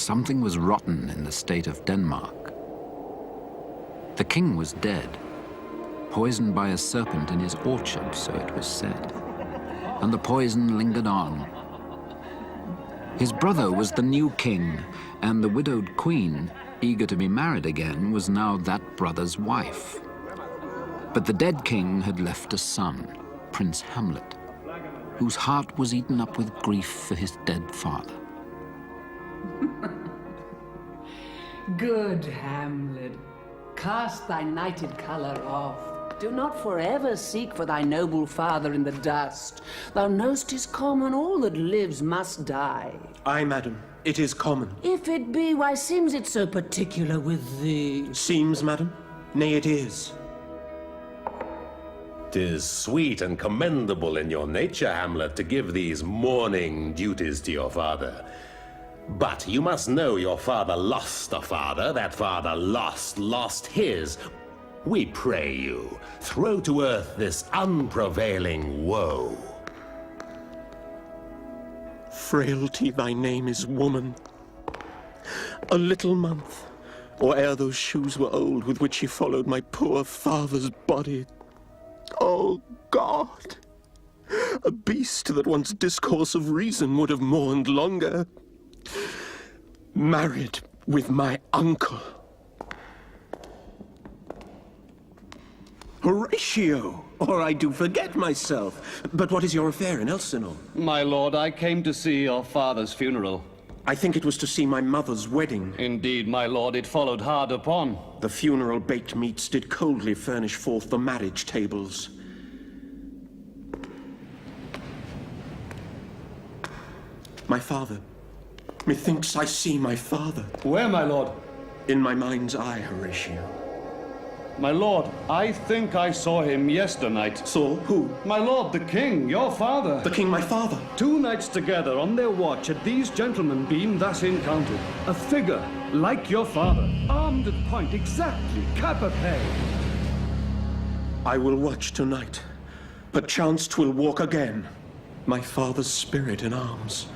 something was rotten in the state of Denmark. The king was dead, poisoned by a serpent in his orchard, so it was said, and the poison lingered on. His brother was the new king, and the widowed queen, eager to be married again, was now that brother's wife. But the dead king had left a son, Prince Hamlet, whose heart was eaten up with grief for his dead father. Good Hamlet, cast thy nighted colour off. Do not forever seek for thy noble father in the dust. Thou know'st 'tis common, all that lives must die. Aye, madam, it is common. If it be, why seems it so particular with thee? Seems, madam? Nay, it is. 'Tis sweet and commendable in your nature, Hamlet, to give these mourning duties to your father. But you must know your father lost a father, that father lost his. We pray you, throw to earth this unprevailing woe. Frailty, thy name is woman. A little month, or ere those shoes were old with which he followed my poor father's body. Oh, God! A beast that once discourse of reason would have mourned longer. Married with my uncle. Horatio! Or I do forget myself. But what is your affair in Elsinore? My lord, I came to see your father's funeral. I think it was to see my mother's wedding. Indeed, my lord, it followed hard upon. The funeral baked meats did coldly furnish forth the marriage tables. My father. Methinks I see my father. Where, my lord? In my mind's eye, Horatio. My lord, I think I saw him yesternight. Saw who? My lord, the king, your father. The king, my father. 2 nights together on their watch had these gentlemen been thus encountered. A figure like your father, armed at point exactly, cap a pay. I will watch tonight. Perchance 'twill walk again. My father's spirit in arms.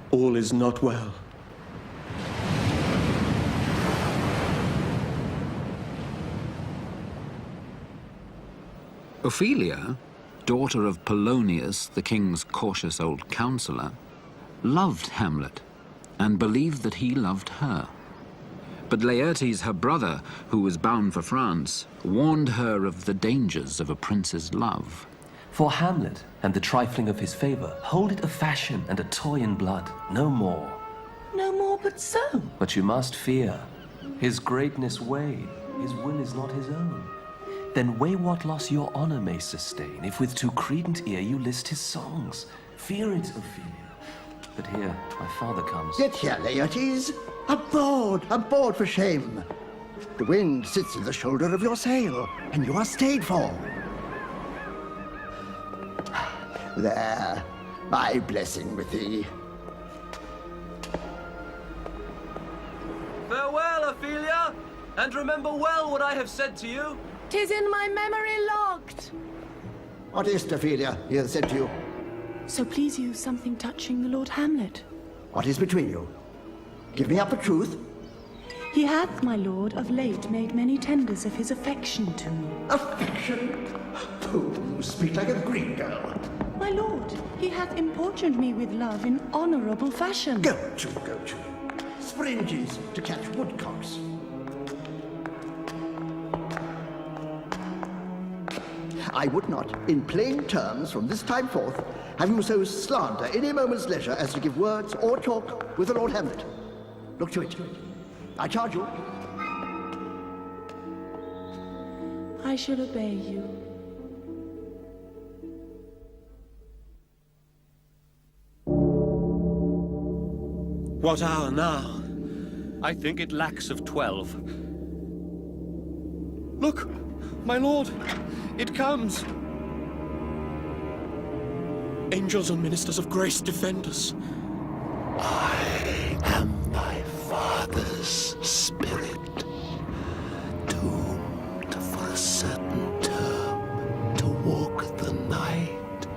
All is not well. Ophelia, daughter of Polonius, the king's cautious old counselor, loved Hamlet and believed that he loved her. But Laertes, her brother, who was bound for France, warned her of the dangers of a prince's love. For Hamlet and the trifling of his favor, hold it a fashion and a toy in blood, no more. No more but so. But you must fear. His greatness weigh, his will is not his own. Then weigh what loss your honor may sustain, if with too credent ear you list his songs. Fear it, Ophelia. But here, my father comes. Get here, Laertes. Aboard for shame. The wind sits in the shoulder of your sail, and you are stayed for. There, my blessing with thee. Farewell, Ophelia, and remember well what I have said to you. 'Tis in my memory locked. What is't, Ophelia, he hath said to you? So please you, something touching the Lord Hamlet. What is between you? Give me up the truth. He hath, my lord, of late made many tenders of his affection to me. Affection? Oh, speak like a Greek girl. My lord, he hath importuned me with love in honourable fashion. Go to. Springes to catch woodcocks. I would not, in plain terms, from this time forth, have you so slander any moment's leisure as to give words or talk with the Lord Hamlet. Look to it. I charge you. I shall obey you. What hour now? I think it lacks of 12. Look, my lord, it comes. Angels and ministers of grace, defend us. I am thy father's spirit, doomed for a certain term to walk the night.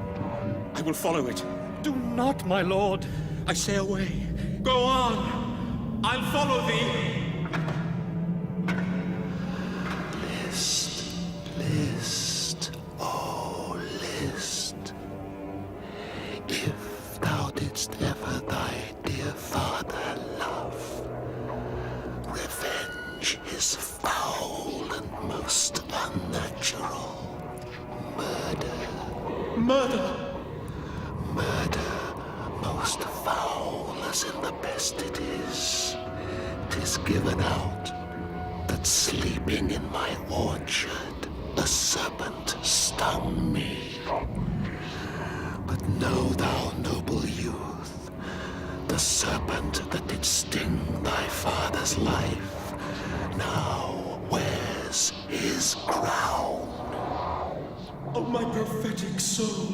I will follow it. Do not, my lord. I say away. Go on. I'll follow thee. List, list, oh list. If thou didst ever thy dear father love, revenge is foul and most unnatural. Murder. Murder. Murder, most foul as in the best it is. 'Tis given out that sleeping in my orchard, a serpent stung me. But know thou, noble youth, the serpent that did sting thy father's life now wears his crown. Oh, my prophetic soul,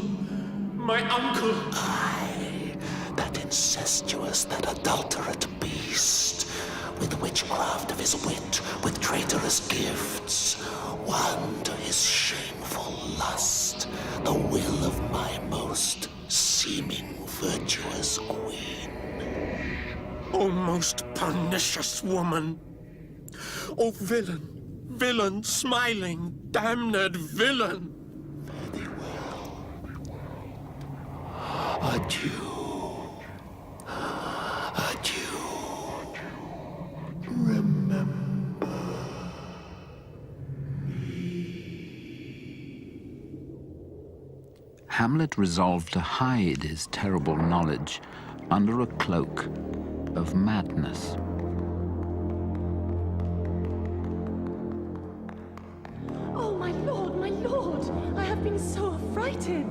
my uncle. Aye, that incestuous, that adulterate beast, with witchcraft of his wit, with traitorous gifts, won to his shameful lust the will of my most seeming virtuous queen. O most pernicious woman! O villain, villain, smiling, damned villain! Fare thee well. Adieu. Adieu. Remember. Hamlet resolved to hide his terrible knowledge under a cloak of madness. Oh, my lord, I have been so affrighted.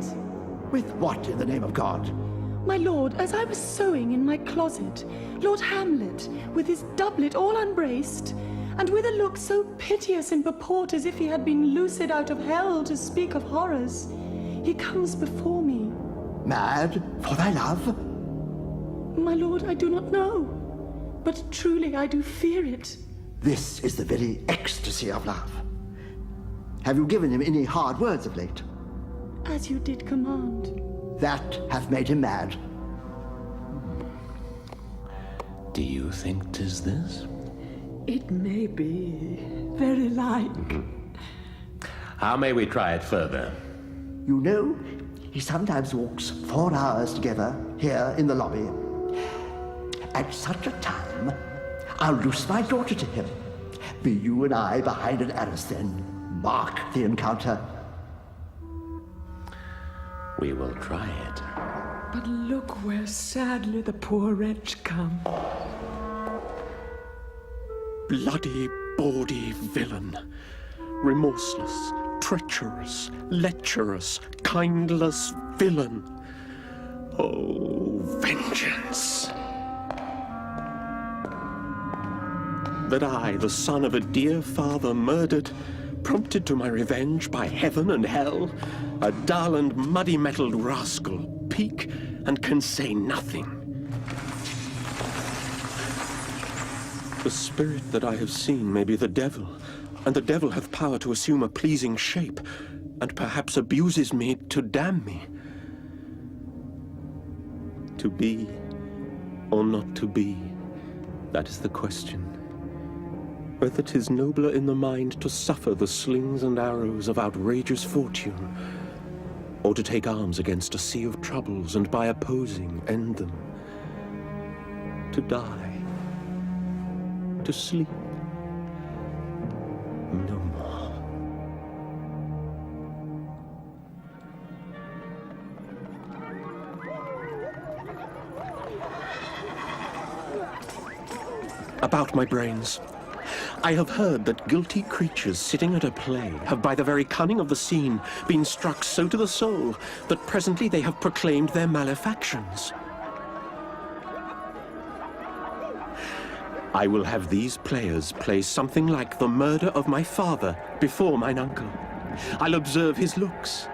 With what in the name of God? My lord, as I was sewing in my closet, Lord Hamlet, with his doublet all unbraced, and with a look so piteous in purport as if he had been loosed out of hell to speak of horrors, he comes before me. Mad for thy love? My lord, I do not know, but truly I do fear it. This is the very ecstasy of love. Have you given him any hard words of late? As you did command. That hath made him mad. Do you think 'tis this? It may be. Very like. How may we try it further? You know, he sometimes walks 4 hours together here in the lobby. At such a time, I'll loose my daughter to him. Be you and I behind an arras then. Mark the encounter. We will try it. But look where sadly the poor wretch comes. Bloody, bawdy villain. Remorseless, treacherous, lecherous, kindless villain. Oh, vengeance! That I, the son of a dear father murdered, prompted to my revenge by heaven and hell, a dull and muddy-mettled rascal, peak and can say nothing. The spirit that I have seen may be the devil, and the devil hath power to assume a pleasing shape, and perhaps abuses me to damn me. To be or not to be, that is the question. Whether 'tis nobler in the mind to suffer the slings and arrows of outrageous fortune, or to take arms against a sea of troubles and by opposing end them. To die, to sleep, no more. About my brains. I have heard that guilty creatures sitting at a play have by the very cunning of the scene been struck so to the soul that presently they have proclaimed their malefactions. I will have these players play something like the murder of my father before mine uncle. I'll observe his looks.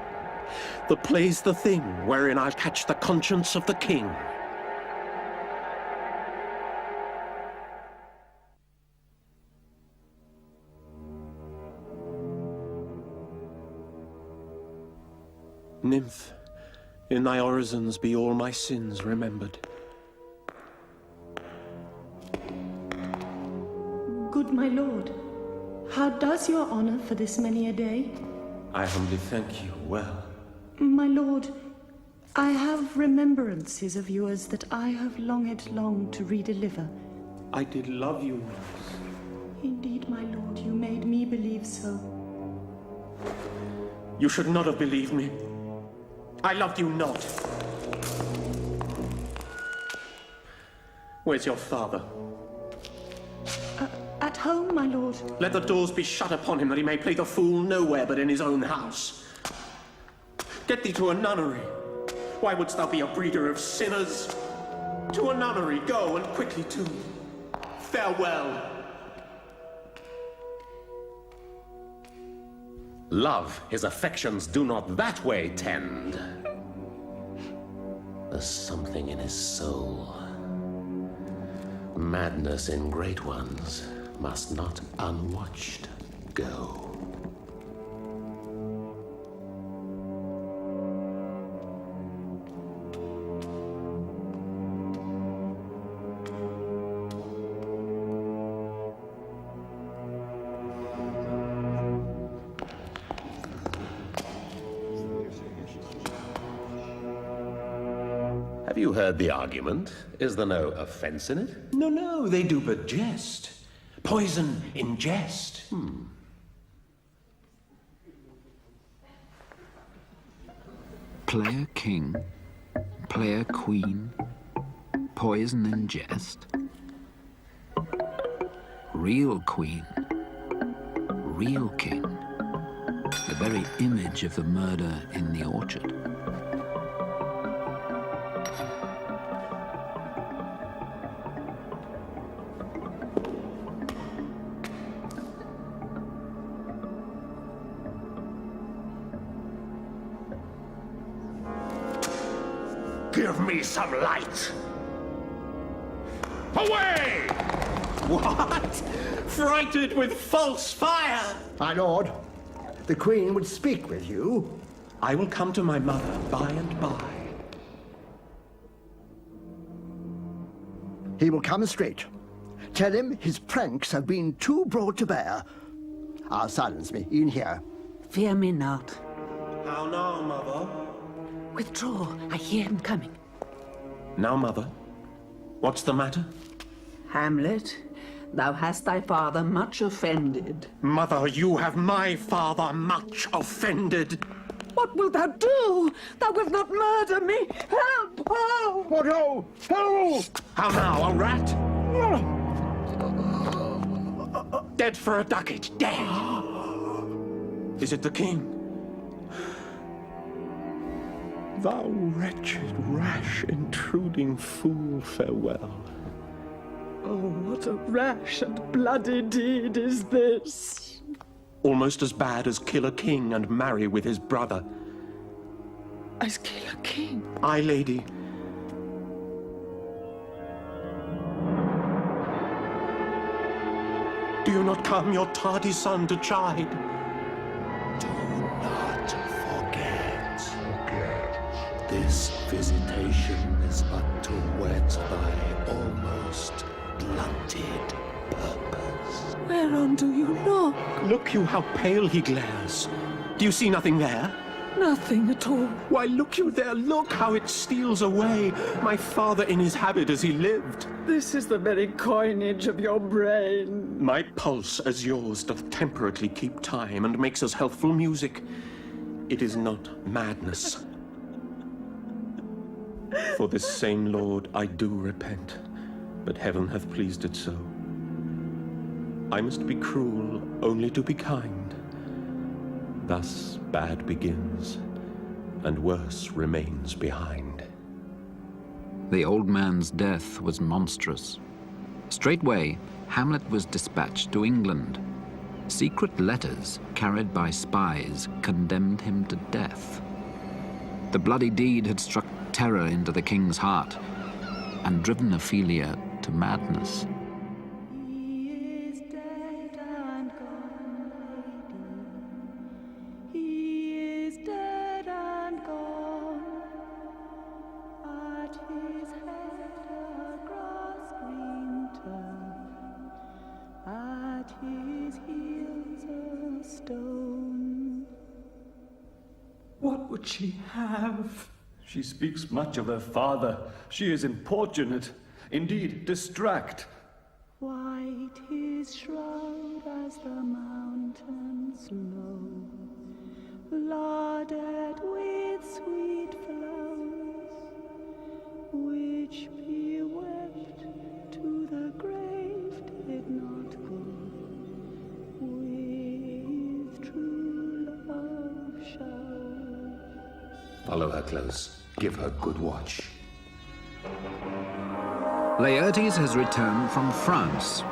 The play's the thing wherein I'll catch the conscience of the king. Nymph, in thy orisons be all my sins remembered. Good my lord, how does your honor for this many a day? I humbly thank you well. My lord, I have remembrances of yours that I have longed long to redeliver. I did love you once. Indeed, my lord, you made me believe so. You should not have believed me. I loved you not. Where's your father? At home, my lord. Let the doors be shut upon him that he may play the fool nowhere but in his own house. Get thee to a nunnery. Why wouldst thou be a breeder of sinners? To a nunnery, go, and quickly too. Farewell. Love, his affections do not that way tend. There's something in his soul. Madness in great ones must not unwatched go. Have you heard the argument? Is there no offense in it? No, they do but jest. Poison in jest. Player king, player queen, poison in jest. Real queen, real king, the very image of the murder in the orchard. Give me some light! Away! What? Frighted with false fire? My lord, the Queen would speak with you. I will come to my mother by and by. He will come straight. Tell him his pranks have been too broad to bear. Silence me, in here. Fear me not. How now, mother? Withdraw. I hear him coming. Now, mother, what's the matter? Hamlet, thou hast thy father much offended. Mother, you have my father much offended. What wilt thou do? Thou wilt not murder me! Help! Oh! What ho? Ho! How now, a rat? Dead for a ducat, dead! Is it the king? Thou wretched, rash, intruding fool, farewell. Oh, what a rash and bloody deed is this! Almost as bad as kill a king and marry with his brother. As kill a king? Aye, lady. Do you not come your tardy son to chide? Do not forget. This visitation is but to whet thy almost blunted purpose. Whereon do you knock? Look you how pale he glares. Do you see nothing there? Nothing at all. Why, look you there, look how it steals away. My father in his habit as he lived. This is the very coinage of your brain. My pulse as yours doth temperately keep time and makes us healthful music. It is not madness. For this same Lord I do repent, but heaven hath pleased it so. I must be cruel only to be kind. Thus bad begins, and worse remains behind. The old man's death was monstrous. Straightway, Hamlet was dispatched to England. Secret letters carried by spies condemned him to death. The bloody deed had struck terror into the king's heart and driven Ophelia to madness. He is dead and gone, lady. He is dead and gone. At his head a grass green turf, at his heels a stone. What would she have? She speaks much of her father. She is importunate, indeed distract. White his shroud as the mountains low, lauded with sweet flowers, which bewept to the grave did not go, with true love showers. Follow her close. Give her good watch. Laertes has returned from France.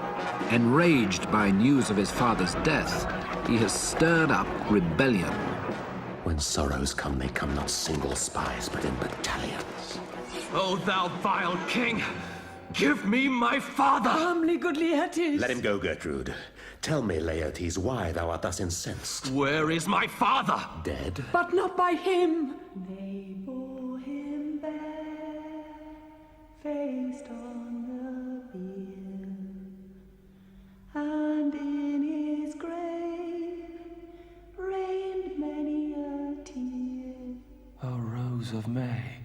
Enraged by news of his father's death, he has stirred up rebellion. When sorrows come, they come not single spies, but in battalions. O thou vile king! Give me my father! Calmly, good Laertes. Let him go, Gertrude. Tell me, Laertes, why thou art thus incensed. Where is my father? Dead? But not by him. They bore him bare, faced on the bier, and in his grave rained many a tear. O Rose of May,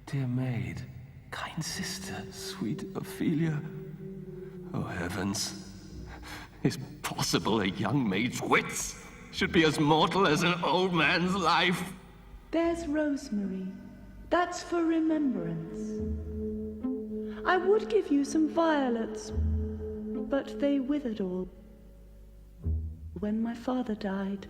dear maid, kind sister, sweet Ophelia. O heavens, is possible a young maid's wits should be as mortal as an old man's life? There's rosemary. That's for remembrance. I would give you some violets, but they withered all when my father died.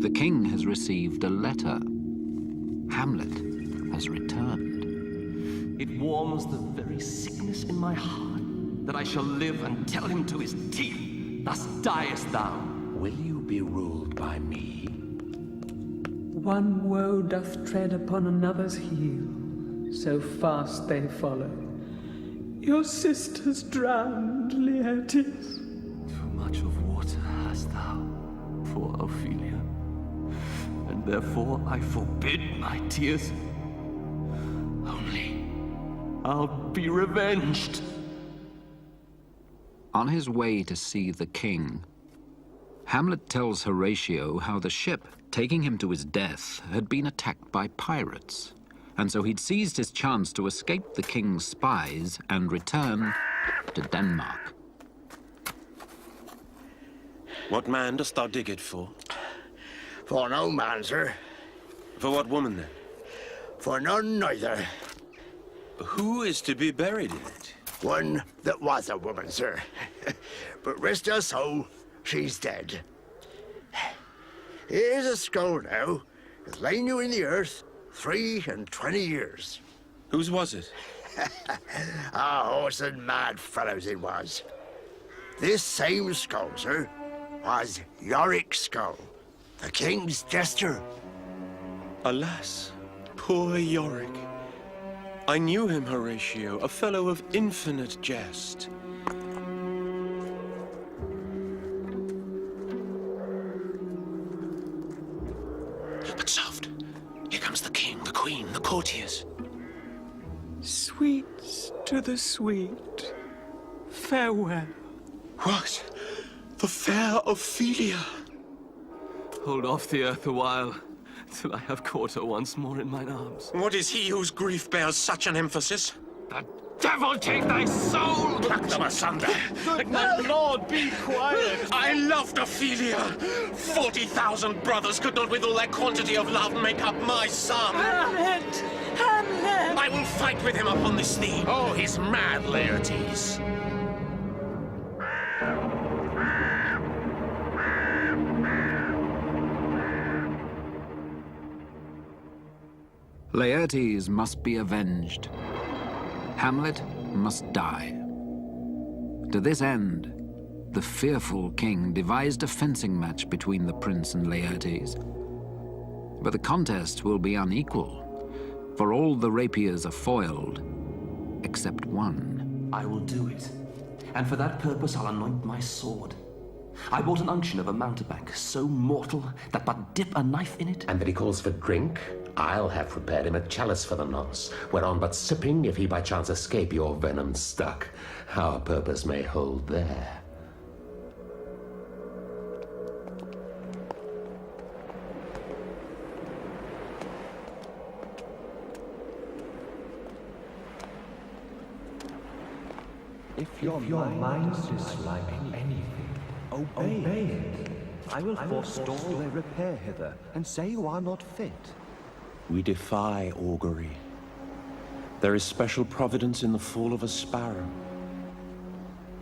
The king has received a letter. Hamlet has returned. It warms the very sickness in my heart that I shall live and tell him to his teeth, thus diest thou. Will you be ruled by me? One woe doth tread upon another's heel, so fast they follow. Your sister's drowned, Laertes. Too much of water hast thou for Ophelia, and therefore I forbid my tears. Only I'll be revenged. On his way to see the king, Hamlet tells Horatio how the ship taking him to his death had been attacked by pirates, and so he'd seized his chance to escape the king's spies and return to Denmark. What man dost thou dig it for? For no man, sir. For what woman, then? For none neither. Who is to be buried in it? One that was a woman, sir. But rest her soul, she's dead. Here's a skull now. It's lain you in the earth 23 years. Whose was it? A horse and mad fellows it was. This same skull, sir, was Yorick's skull, the king's jester. Alas, poor Yorick. I knew him, Horatio, a fellow of infinite jest. But soft. Here comes the king, the queen, the courtiers. Sweets to the sweet. Farewell. What? The fair Ophelia? Hold off the earth a while, till I have caught her once more in mine arms. What is he whose grief bears such an emphasis? That Devil take thy soul! Pluck them asunder. My lord, be quiet! I loved Ophelia. 40,000 brothers could not with all their quantity of love make up my son. Hamlet! Hamlet! I will fight with him upon this theme. Oh, he's mad, Laertes. Laertes must be avenged. Hamlet must die. To this end, the fearful king devised a fencing match between the prince and Laertes. But the contest will be unequal, for all the rapiers are foiled, except one. I will do it, and for that purpose I'll anoint my sword. I bought an unction of a mountebank so mortal that but dip a knife in it. And that he calls for drink, I'll have prepared him a chalice for the nonce, whereon but sipping, if he by chance escape your venom stuck, our purpose may hold there. If your mind dislike anything, obey it. I will forestall their repair hither, and say you are not fit. We defy augury. There is special providence in the fall of a sparrow.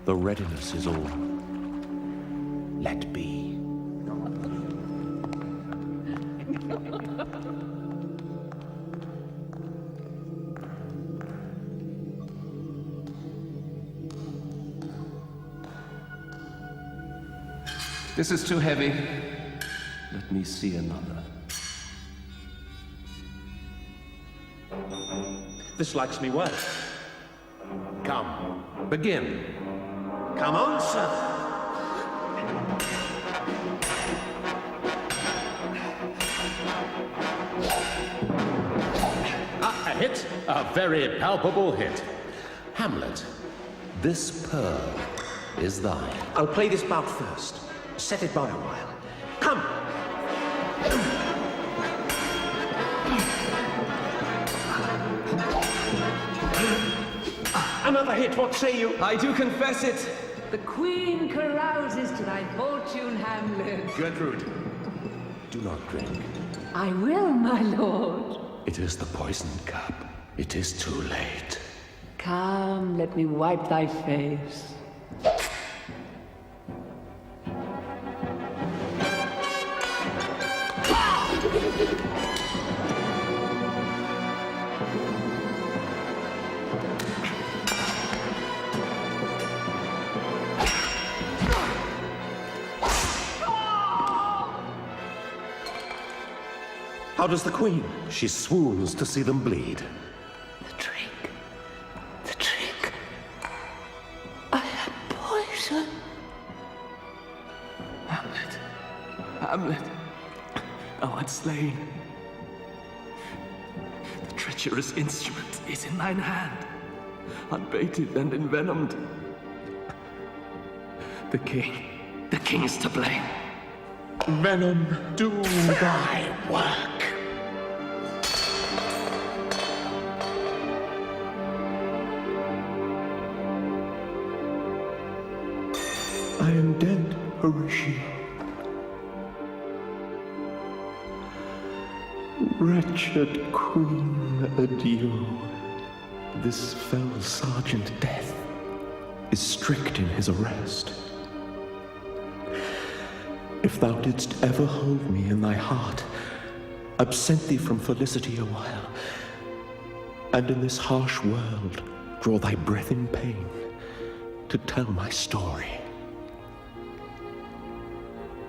The readiness is all. Let be. This is too heavy. Let me see another. This likes me well. Come, begin. Come on, sir. A hit, a very palpable hit. Hamlet, this pearl is thine. I'll play this bout first. Set it by a while. Come! Another hit, what say you? I do confess it. The queen carouses to thy fortune, Hamlet. Gertrude, do not drink. I will, my lord. It is the poisoned cup. It is too late. Come, let me wipe thy face. How does the queen? She swoons to see them bleed. The drink. The drink. I had poison. Hamlet. Hamlet. Thou art slain. The treacherous instrument is in thine hand, unbaited and envenomed. The king is to blame. Venom, do thy work. I am dead, Horatio. Wretched queen, adieu. This fell sergeant Death is strict in his arrest. If thou didst ever hold me in thy heart, absent thee from felicity a while, and in this harsh world draw thy breath in pain to tell my story,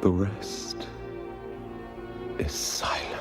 the rest is silence.